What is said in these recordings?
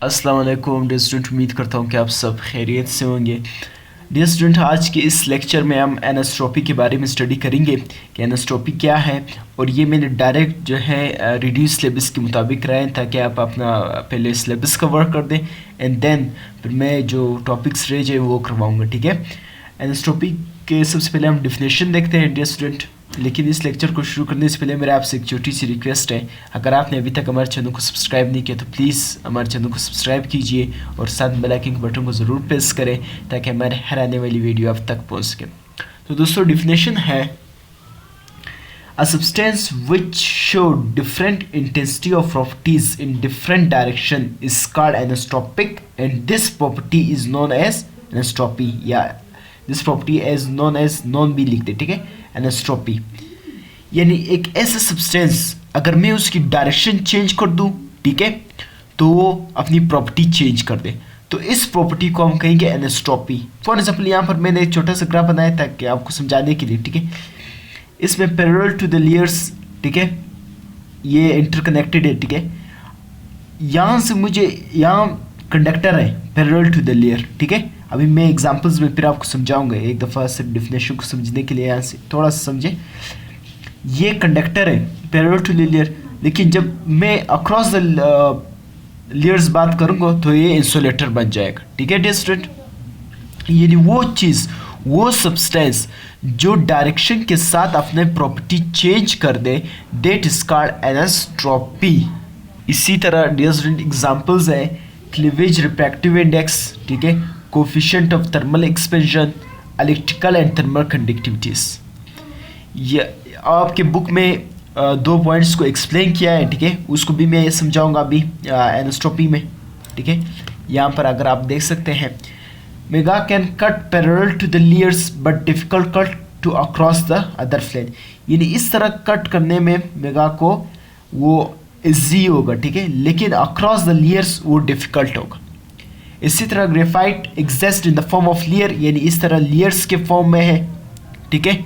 अस्सलाम वालेकुम dear student, उम्मीद करता हूँ कि आप सब खैरियत से होंगे। डियर स्टूडेंट, आज के इस लेक्चर में हम एनास्ट्रोपी के बारे में स्टडी करेंगे कि एनास्ट्रोपी क्या है। और ये मैंने डायरेक्ट जो है रिड्यूस सिलेबस के मुताबिक कराएं ताकि आप अपना पहले सिलेबस का वर्क कर दें एंड देन फिर मैं जो टॉपिक्स रह जाए वो करवाऊँगा। ठीक है, एनास्ट्रोपी के सबसे पहले हम डिफिनेशन देखते हैं डियर स्टूडेंट। लेकिन इस लेक्चर को शुरू करने से पहले मेरा आपसे एक छोटी सी रिक्वेस्ट है, अगर आपने अभी तक हमारे चैनल को सब्सक्राइब नहीं किया तो प्लीज़ हमारे चैनल को सब्सक्राइब कीजिए और साथ बेल आइकन के बटन को ज़रूर प्रेस करें ताकि हमारे हर आने वाली वीडियो आप तक पहुंच सके। तो दोस्तों, डिफिनेशन है a substance which show different intensity of properties in different direction is called anisotropic and this property is known as anisotropy, या this property as known as known भी लिखते। ठीक है, एनास्ट्रोपी यानी एक ऐसा सब्सटेंस अगर मैं उसकी डायरेक्शन चेंज कर दूं, ठीक है, तो वो अपनी प्रॉपर्टी चेंज कर दे, तो इस प्रॉपर्टी को हम कहेंगे एनास्ट्रोपी। फॉर एग्जाम्पल यहाँ पर मैंने एक छोटा सा ग्राफ बनाया था कि आपको समझाने के लिए। ठीक है, इसमें पैरेलल टू द लेयर्स, ठीक है, ये इंटरकनेक्टेड है। ठीक है, यहाँ से मुझे यहाँ कंडक्टर है पैरेलल टू द लेयर। ठीक है, अभी मैं एग्जांपल्स में फिर आपको समझाऊंगा, एक दफ़ा सिर्फ डिफिनेशन को समझने के लिए यहाँ से थोड़ा सा समझे। ये कंडक्टर है पैरेलल टू द लेयर, लेकिन जब मैं अक्रॉस द लेयर्स बात करूँगा तो ये इंसुलेटर बन जाएगा। ठीक है डियर स्टूडेंट, यानी वो चीज़, वो सब्सटेंस जो डायरेक्शन के साथ अपने प्रॉपर्टी चेंज कर दे, दैट इज कॉल्ड एनास्ट्रोपी। इसी तरह डियर स्टूडेंट एग्जांपल्स है क्लीवेज रिफ्रैक्टिव इंडेक्स, ठीक है, coefficient of thermal expansion, electrical and thermal conductivities. ये आपके बुक में दो पॉइंट्स को एक्सप्लेन किया है। ठीक है, उसको भी मैं समझाऊंगा अभी एनास्ट्रोपी में। ठीक है, यहाँ पर अगर आप देख सकते हैं, mica can cut parallel to the layers but difficult cut to across the other plane, यानी इस तरह कट करने में मेगा को वो इजी होगा। ठीक है, लेकिन अक्रॉस द लेयर्स वो डिफिकल्ट होगा। इसी तरह graphite exist in the form of layer, यानी इस तरह लेयर्स के फॉर्म में है। ठीक है,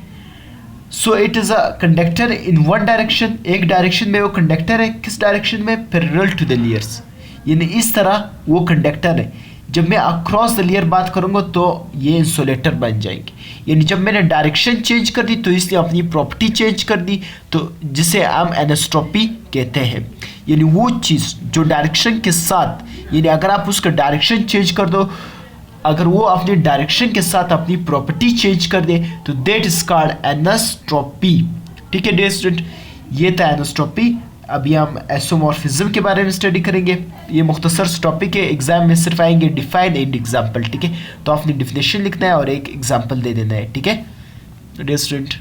so it is a conductor in one direction, एक डायरेक्शन में वो कंडक्टर है। किस डायरेक्शन में? पैरेलल टू द लेयर्स, यानी इस तरह वो कंडक्टर है। जब मैं अक्रॉस द लेयर बात करूंगा तो ये इंसुलेटर बन जाएंगे, यानी जब मैंने डायरेक्शन चेंज कर दी तो इसलिए अपनी प्रॉपर्टी चेंज कर दी, तो जिसे हम एनास्ट्रोपी कहते हैं। यानी वो चीज़ जो डायरेक्शन के साथ, यानी अगर आप उसका डायरेक्शन चेंज कर दो, अगर वो अपने डायरेक्शन के साथ अपनी प्रॉपर्टी चेंज कर दे तो दैट इज कॉल्ड एनास्ट्रोपी। ठीक है डियर स्टूडेंट, ये था एनास्ट्रोपी। अभी हम आइसोमॉर्फिज्म के बारे में स्टडी करेंगे। ये मुख्तसर टॉपिक है, एग्जाम में सिर्फ आएंगे डिफाइन एंड एग्जाम्पल। ठीक है, तो आपने डिफिनेशन लिखना है और एक एग्जाम्पल दे देना है। ठीक है डियर स्टूडेंट,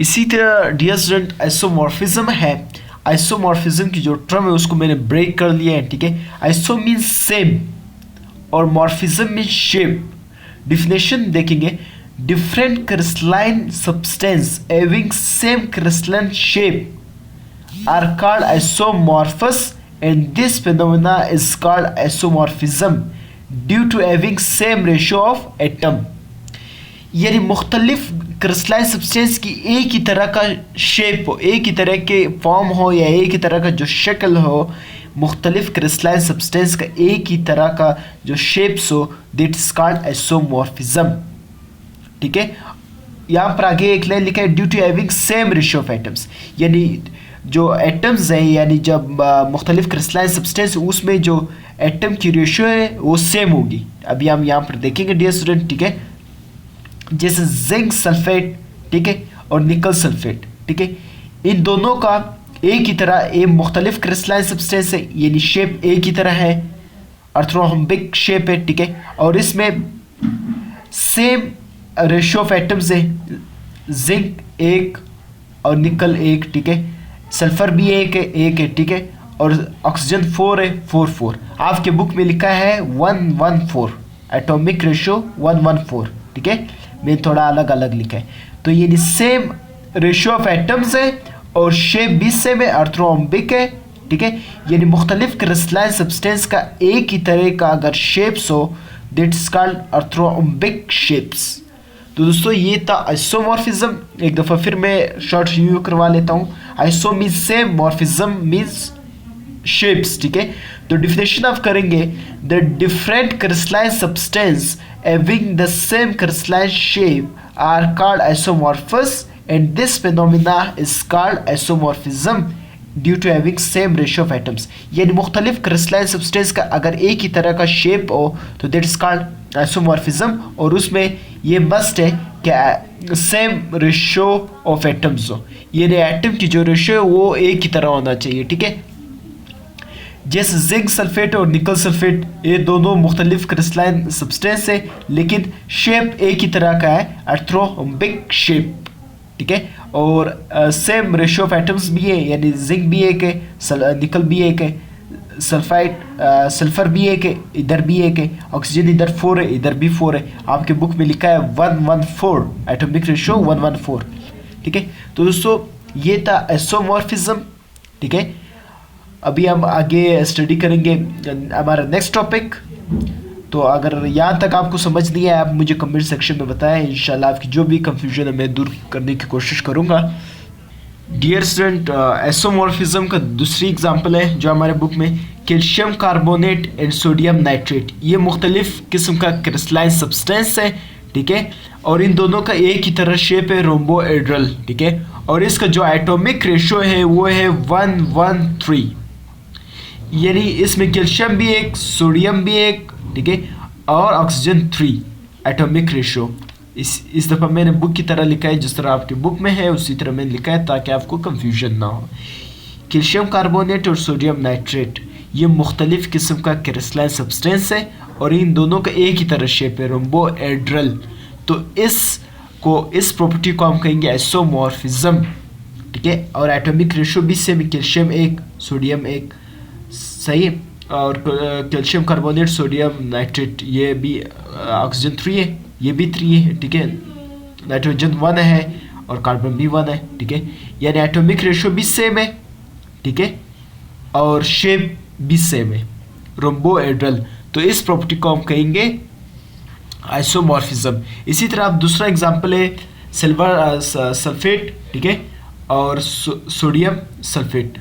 इसी तरह डियर स्टूडेंट आइसोमॉर्फिज्म है। आइसोमॉर्फिज्म की जो टर्म है उसको मैंने ब्रेक कर लिया है। ठीक है, आइसो मीन्स सेम और मॉर्फिज्म मीन्स शेप। डिफिनेशन देखेंगे, different crystalline substance having same crystalline shape are called isomorphous and this phenomena is called isomorphism due to having same ratio of atom। यानी मुख्तलिफ crystalline substance की एक ही तरह का shape हो, एक ही तरह के फॉर्म हो या एक ही तरह का जो शक्ल हो, मुख्तलिफ क्रिस्टलाइन सब्सटेंस का एक ही तरह का जो शेप्स हो, दैट इज कॉल्ड आइसोमॉर्फिज्म। ठीक है, यहाँ पर आगे एक लाइन लिखा है, due to having same ratio of atoms, यानी जो एटम्स हैं, यानी जब मुख्तलिफ क्रिस्टलाइन सब्सटेंस उसमें जो एटम की रेशियो है वो सेम होगी। अभी हम यहाँ पर देखेंगे डियर स्टूडेंट। ठीक है, जैसे जिंक सल्फेट, ठीक है, और निकल सल्फेट। ठीक है, इन दोनों का एक ही तरह, ये मुख्तलिफ क्रिस्टलाइन सब्सटेंस है, यानी शेप एक ही तरह है, ऑर्थोरोम्बिक शेप है। ठीक है, और इसमें सेम रेशियो ऑफ एटम्स है, जिंक एक और निकल एक। ठीक है, सल्फर भी एक है। ठीक है, और ऑक्सीजन 4 है, 4 आपके बुक में लिखा है 114, एटॉमिक रेशियो 114। ठीक है, मैं थोड़ा अलग अलग लिखा है, तो ये सेम रेशियो ऑफ एटम्स है और शेप भी सेम है, ऑर्थोरोम्बिक है। ठीक है, यानी मुख्तलिफ क्रिस्टलाइन सब्सटेंस का एक ही तरह का अगर शेप्स हो, that is called orthorhombic shapes. तो दोस्तों ये था आइसोमॉर्फिज्म। एक दफ़ा फिर मैं शॉर्ट रिव्यू करवा लेता हूँ। Iso means same, morphism means shapes, ठीक है। तो डिफिनेशन ऑफ करेंगे, the different crystalline substance having the same crystalline shape are called isomorphous and this phenomena is called isomorphism due to having same ratio of atoms. यानी मुख्तलिफ crystalline substance का अगर एक ही तरह का शेप हो तो दैट इज कॉल्ड आइसोमॉर्फिज्म, और उसमें ये मस्ट है कि सेम रेशियो ऑफ एटम्स हो, यानी एटम की जो रेशियो है वो एक ही तरह होना चाहिए, ठीक है। जैसे जिंक सल्फेट और निकल सल्फेट, ये दोनों मुख्तलिफ क्रिस्टलाइन सब्सटेंस है लेकिन शेप एक ही तरह का है, आर्थ्रोम्बिक शेप, ठीक है। और सेम रेशियो ऑफ एटम्स भी है, यानी जिंक भी एक है, निकल भी एक है, सल्फर भी एक है, इधर भी एक है, ऑक्सीजन इधर 4 है, इधर भी 4 है। आपके बुक में लिखा है 114 एटॉमिक रेशियो 114, ठीक है। तो दोस्तों ये था आइसोमॉर्फिज्म, ठीक है। अभी हम आगे स्टडी करेंगे हमारा नेक्स्ट टॉपिक। तो अगर यहाँ तक आपको समझ नहीं आया आप मुझे कमेंट सेक्शन में बताएं, इंशाल्लाह आपकी जो भी कंफ्यूजन है मैं दूर करने की कोशिश करूँगा। डियर स्टूडेंट, आइसोमॉर्फिज्म का दूसरी एग्जांपल है जो हमारे बुक में, calcium carbonate and sodium nitrate. ये मुख्तलिफ किस्म का क्रिस्टलाइन सब्सटेंस है, ठीक है, और इन दोनों का एक ही तरह शेप है, रोम्बोहेड्रल, ठीक है। और इसका जो एटॉमिक रेशियो है वो है 113, यानी इसमें कैल्शियम भी एक, सोडियम भी एक, ठीक है, और ऑक्सीजन 3 एटॉमिक रेशियो। इस दफ़ा मैंने बुक की तरह लिखा है, जिस तरह आपकी बुक में है उसी तरह मैंने लिखा है ताकि आपको कंफ्यूजन ना हो। कैल्शियम कार्बोनेट और सोडियम नाइट्रेट ये मुख्तलिफ किस्म का क्रिस्टलाइन सब्सटेंस है और इन दोनों का एक ही तरह शेप है, रोम्बोहेड्रल। तो इस प्रॉपर्टी को हम कहेंगे आइसोमॉर्फिज्म, ठीक है। और एटॉमिक रेशियो भी सेम, कैल्शियम 1 सोडियम 1, सही है। और कैल्शियम कार्बोनेट सोडियम नाइट्रेट ये भी ऑक्सीजन 3 है, ये भी 3 है, ठीक है। नाइट्रोजन 1 है और कार्बन भी 1 है, ठीक है। यानी एटॉमिक रेशियो भी सेम है, ठीक है, और शेप भी सेम है, रोम्बोहेड्रल। तो इस प्रॉपर्टी को हम कहेंगे आइसोमॉर्फिज्म। इसी तरह आप दूसरा एग्जांपल है सिल्वर सल्फेट, ठीक है, और सोडियम सल्फेट,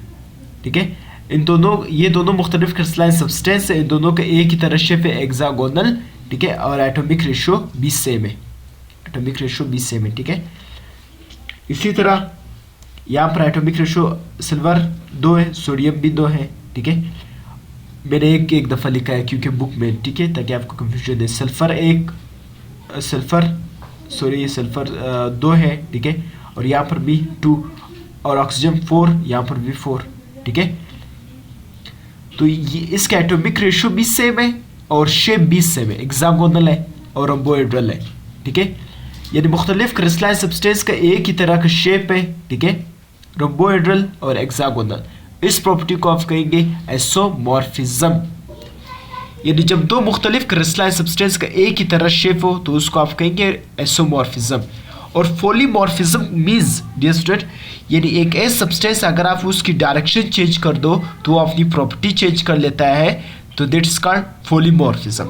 ठीक है। ये दोनों मुख्तलिफ क्रिस्टलाइन सब्सटेंस है, इन दोनों का एक ही तरह शेप है, हेक्सागोनल, ठीक है, और एटॉमिक रेशियो भी सेम है, एटॉमिक रेशियो भी सेम है, ठीक है। इसी तरह यहाँ पर एटॉमिक रेशियो सिल्वर 2 है, सोडियम भी 2 है, ठीक है। मैंने एक दफ़ा लिखा है क्योंकि बुक में, ठीक है, ताकि आपको कंफ्यूजन है। सल्फर 2 है, ठीक है, और यहाँ पर भी 2, और ऑक्सीजन 4, यहाँ पर भी 4, ठीक है। तो ये इसका एटॉमिक रेशियो भी सेम है और शेप भी सेम है, हेक्सागोनल है और रोम्बोहेड्रल है, ठीक है। यानी मुख्तलिफ क्रिस्टलाइन सब्सटेंस का एक ही तरह का शेप है, ठीक है, रोम्बोहेड्रल और हेक्सागोनल। इस प्रॉपर्टी को आप कहेंगे आइसोमॉर्फिज्म। यानी जब दो मुख्तलिफ क्रिस्टलाइन सब्सटेंस का एक ही तरह शेप हो तो उसको आप कहेंगे आइसोमॉर्फिज्म। और पॉलीमॉर्फिज्म मीन्स डियर स्टूडेंट, यानी एक ऐसा सब्सटेंस अगर आप उसकी डायरेक्शन चेंज कर दो तो वो अपनी प्रॉपर्टी चेंज कर लेता है, तो दैट्स कॉल्ड पॉलीमॉर्फिज्म।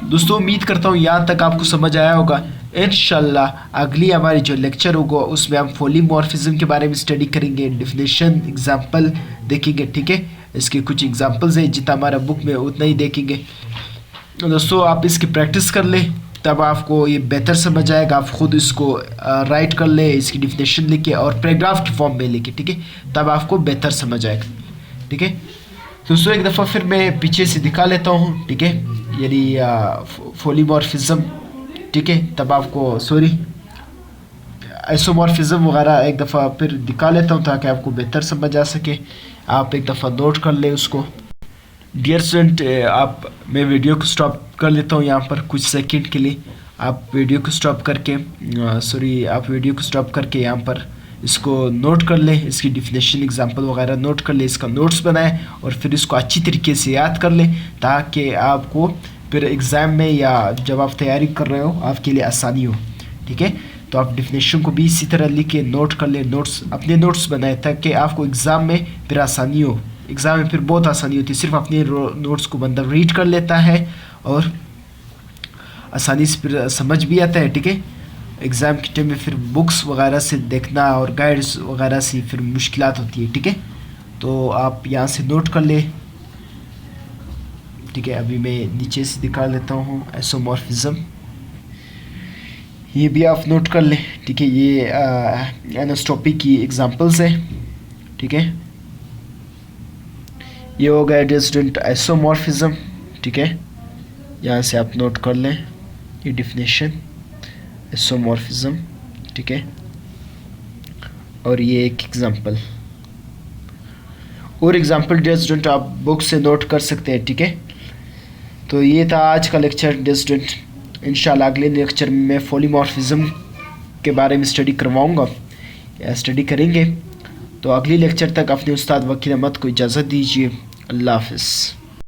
दोस्तों उम्मीद करता हूँ यहाँ तक आपको समझ आया होगा। इंशाल्लाह अगली हमारी जो लेक्चर होगा उसमें हम पॉलीमॉर्फिज्म के बारे में स्टडी करेंगे, डेफिनेशन, एग्जाम्पल देखेंगे, ठीक है। इसके कुछ एग्जाम्पल्स हैं, जितना हमारा बुक में उतना ही देखेंगे। दोस्तों आप इसकी प्रैक्टिस कर लें, तब आपको ये बेहतर समझ आएगा। आप खुद इसको राइट कर ले, इसकी डिफिनेशन लिखे और पैराग्राफ की फॉर्म में लिखे, ठीक है, तब आपको बेहतर समझ आएगा, ठीक है। दोस्तों एक दफ़ा फिर मैं पीछे से दिखा लेता हूँ, ठीक है, यानी पॉलीमॉर्फिज्म, ठीक है, तब आपको आइसोमॉर्फिज्म वगैरह एक दफ़ा फिर दिखा लेता हूँ ताकि आपको बेहतर समझ आ सके। आप एक दफ़ा नोट कर ले उसको। डियर स्टूडेंट, मैं वीडियो को स्टॉप कर लेता हूँ यहाँ पर कुछ सेकंड के लिए। आप वीडियो को स्टॉप करके यहाँ पर इसको नोट कर ले, इसकी डिफिनेशन, एग्जांपल वगैरह नोट कर ले, इसका नोट्स बनाएं और फिर इसको अच्छी तरीके से याद कर ले ताकि आपको फिर एग्ज़ाम में या जब आप तैयारी कर रहे हो आपके लिए आसानी हो, ठीक है। तो आप डिफिनेशन को भी इसी तरह लिख के नोट कर ले, अपने नोट्स बनाए ताकि आपको एग्ज़ाम में फिर आसानी हो। एग्ज़ाम में फिर बहुत आसानी होती है, सिर्फ अपने नोट्स को बंदा रीड कर लेता है और आसानी से फिर समझ भी आता है, ठीक है। एग्ज़ाम के टाइम में फिर बुक्स वगैरह से देखना और गाइड्स वगैरह से फिर मुश्किलात होती है, ठीक है। तो आप यहाँ से नोट कर लें। ठीक है, अभी मैं नीचे से दिखा लेता हूँ एसोमॉर्फिज्म, ये भी आप नोट कर लें। ठीक है, ये एनास्ट्रोपी की एग्जांपल्स है। ठीक है, ये हो गया डियर स्टूडेंट आइसोमॉर्फिज्म। ठीक है, यहाँ से आप नोट कर लें ये डिफिनेशन आइसोमॉर्फिज्म। ठीक है, और ये एक एग्जांपल, और एग्जांपल डियर स्टूडेंट आप बुक से नोट कर सकते हैं। ठीक है, तो ये था आज का लेक्चर डियर स्टूडेंट। इंशाल्लाह अगले लेक्चर में मैं पॉलीमॉर्फिज्म के बारे में स्टडी करवाऊँगा या स्टडी करेंगे। तो अगली लेक्चर तक अपने उस्ताद वकील अहमद को इजाज़त दीजिए। अल्लाह हाफ़िज़।